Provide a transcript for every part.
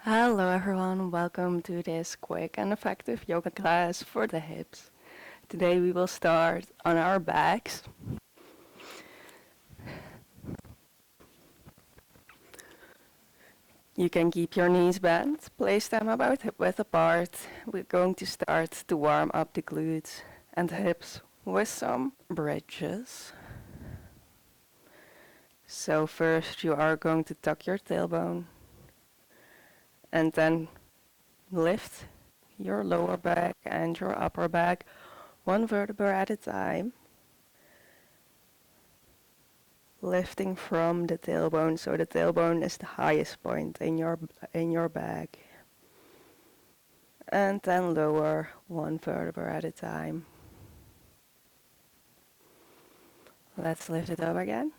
Hello everyone, welcome to this quick and effective yoga class for the hips. Today we will start on our backs. You can keep your knees bent, place them about hip width apart. We're going to start to warm up the glutes and hips with some bridges. So first you are going to tuck your tailbone and then lift your lower back and your upper back one vertebra at a time, lifting from the tailbone, so the tailbone is the highest point in your back, and then lower one vertebra at a time. Let's lift it up again.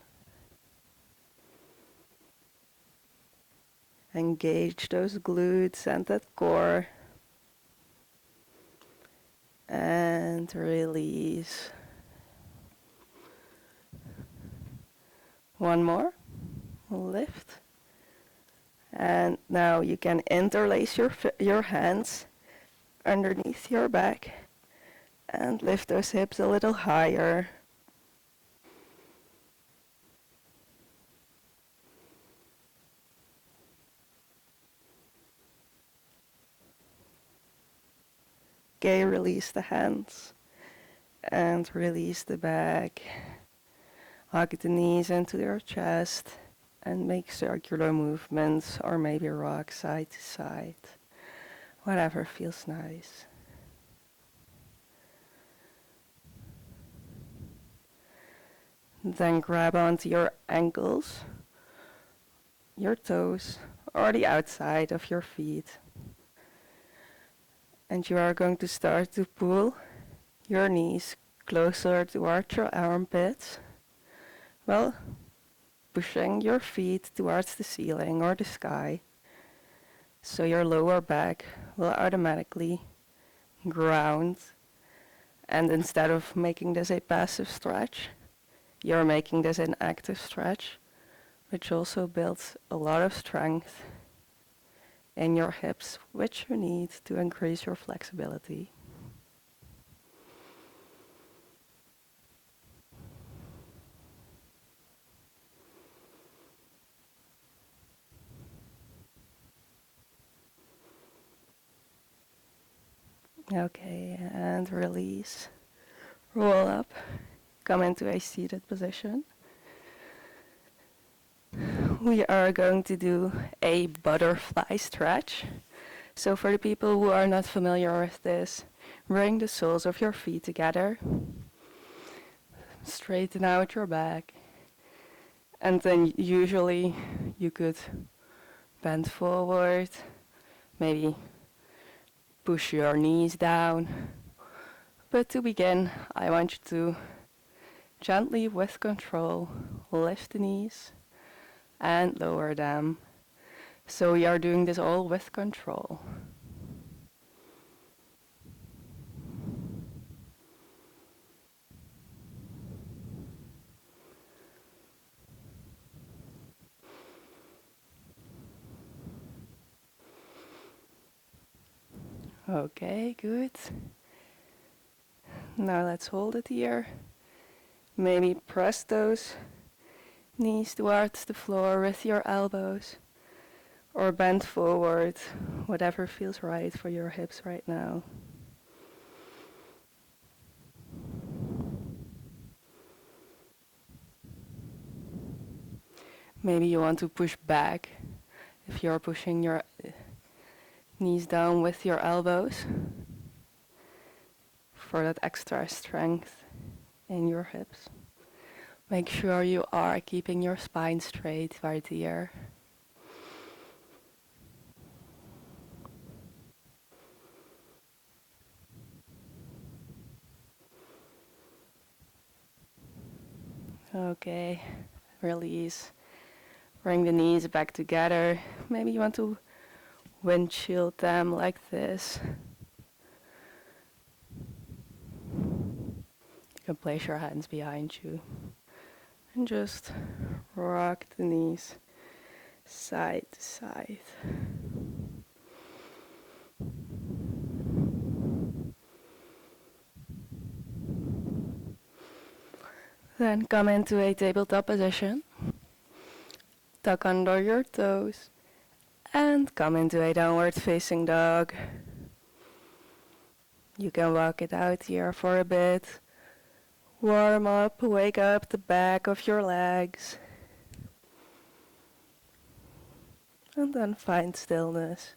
Engage those glutes and that core, and release. One more. Lift. And now you can interlace your hands underneath your back and lift those hips a little higher. Okay, release the hands and release the back. Hug the knees into your chest and make circular movements, or maybe rock side to side. Whatever feels nice. Then grab onto your ankles, your toes, or the outside of your feet. And you are going to start to pull your knees closer towards your armpits. Well, pushing your feet towards the ceiling or the sky. So your lower back will automatically ground. And instead of making this a passive stretch, you're making this an active stretch, which also builds a lot of strength in your hips, which you need to increase your flexibility. Okay, and release. Roll up. Come into a seated position. We are going to do a butterfly stretch. So for the people who are not familiar with this, bring the soles of your feet together. Straighten out your back. And then usually you could bend forward, maybe push your knees down. But to begin, I want you to gently, with control, lift the knees and lower them. So we are doing this all with control. Okay, good. Now let's hold it here. Maybe press those knees towards the floor with your elbows, or bend forward, whatever feels right for your hips right now. Maybe you want to push back if you're pushing your knees down with your elbows for that extra strength in your hips. Make sure you are keeping your spine straight right here. Okay, release. Bring the knees back together. Maybe you want to windshield them like this. You can place your hands behind you and just rock the knees side to side. Then come into a tabletop position. Tuck under your toes. And come into a downward facing dog. You can walk it out here for a bit. Warm up, wake up the back of your legs. And then find stillness.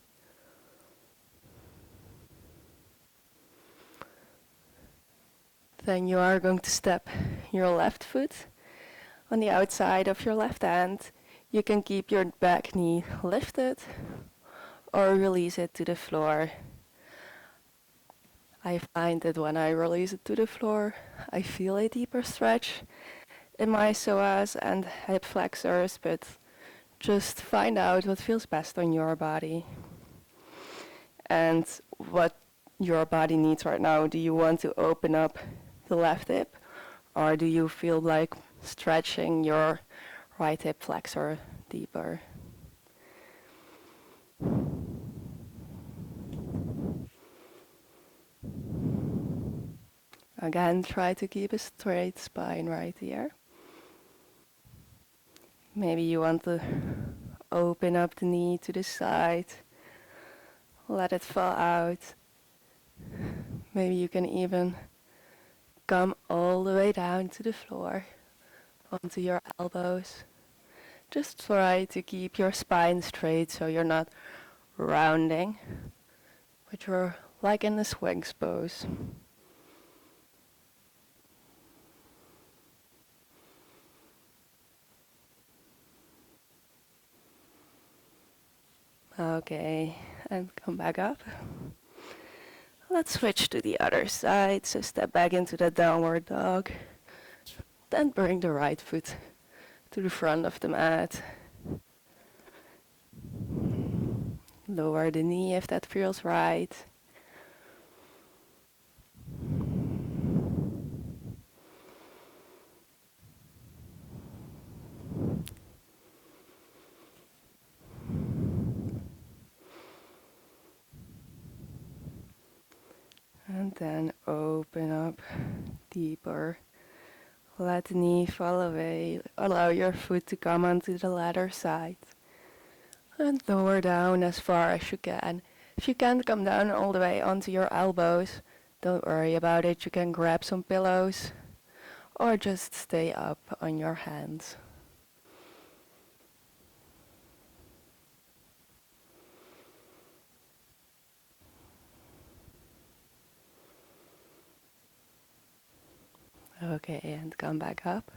Then you are going to step your left foot on the outside of your left hand. You can keep your back knee lifted or release it to the floor. I find that when I release it to the floor, I feel a deeper stretch in my psoas and hip flexors, but just find out what feels best on your body and what your body needs right now. Do you want to open up the left hip, or do you feel like stretching your right hip flexor deeper? Again, try to keep a straight spine right here. Maybe you want to open up the knee to the side, let it fall out. Maybe you can even come all the way down to the floor, onto your elbows. Just try to keep your spine straight so you're not rounding, but you're like in the swings pose. Okay, and come back up. Let's switch to the other side, so step back into the downward dog. Then bring the right foot to the front of the mat. Lower the knee if that feels right. And then open up deeper. Let the knee fall away. Allow your foot to come onto the latter side. And lower down as far as you can. If you can't come down all the way onto your elbows, don't worry about it. You can grab some pillows or just stay up on your hands. Okay, and come back up.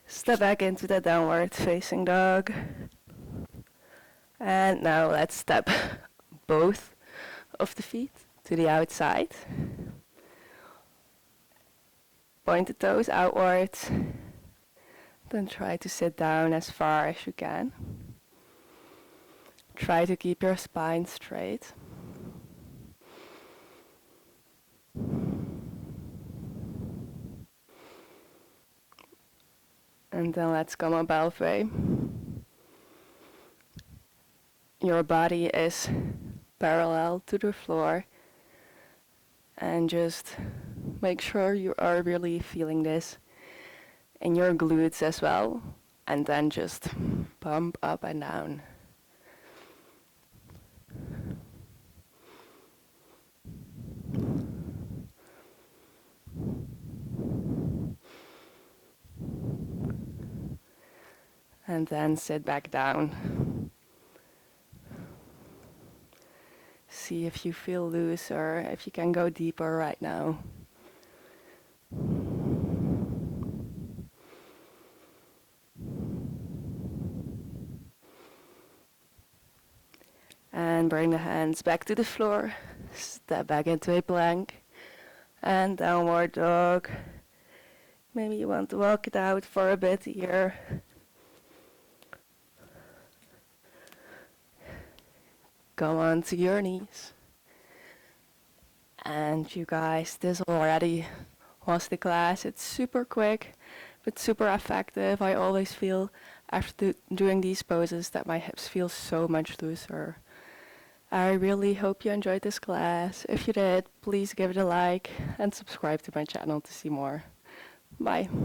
Step back into the downward facing dog. And now let's step both of the feet to the outside. Point the toes outwards. Then try to sit down as far as you can. Try to keep your spine straight. And then let's come up halfway. Your body is parallel to the floor. And just make sure you are really feeling this in your glutes as well. And then just pump up and down. And then sit back down. See if you feel loose or if you can go deeper right now. And bring the hands back to the floor. Step back into a plank. And downward dog. Maybe you want to walk it out for a bit here. Come onto your knees. And you guys, this already was the class. It's super quick, but super effective. I always feel after doing these poses that my hips feel so much looser. I really hope you enjoyed this class. If you did, please give it a like and subscribe to my channel to see more. Bye.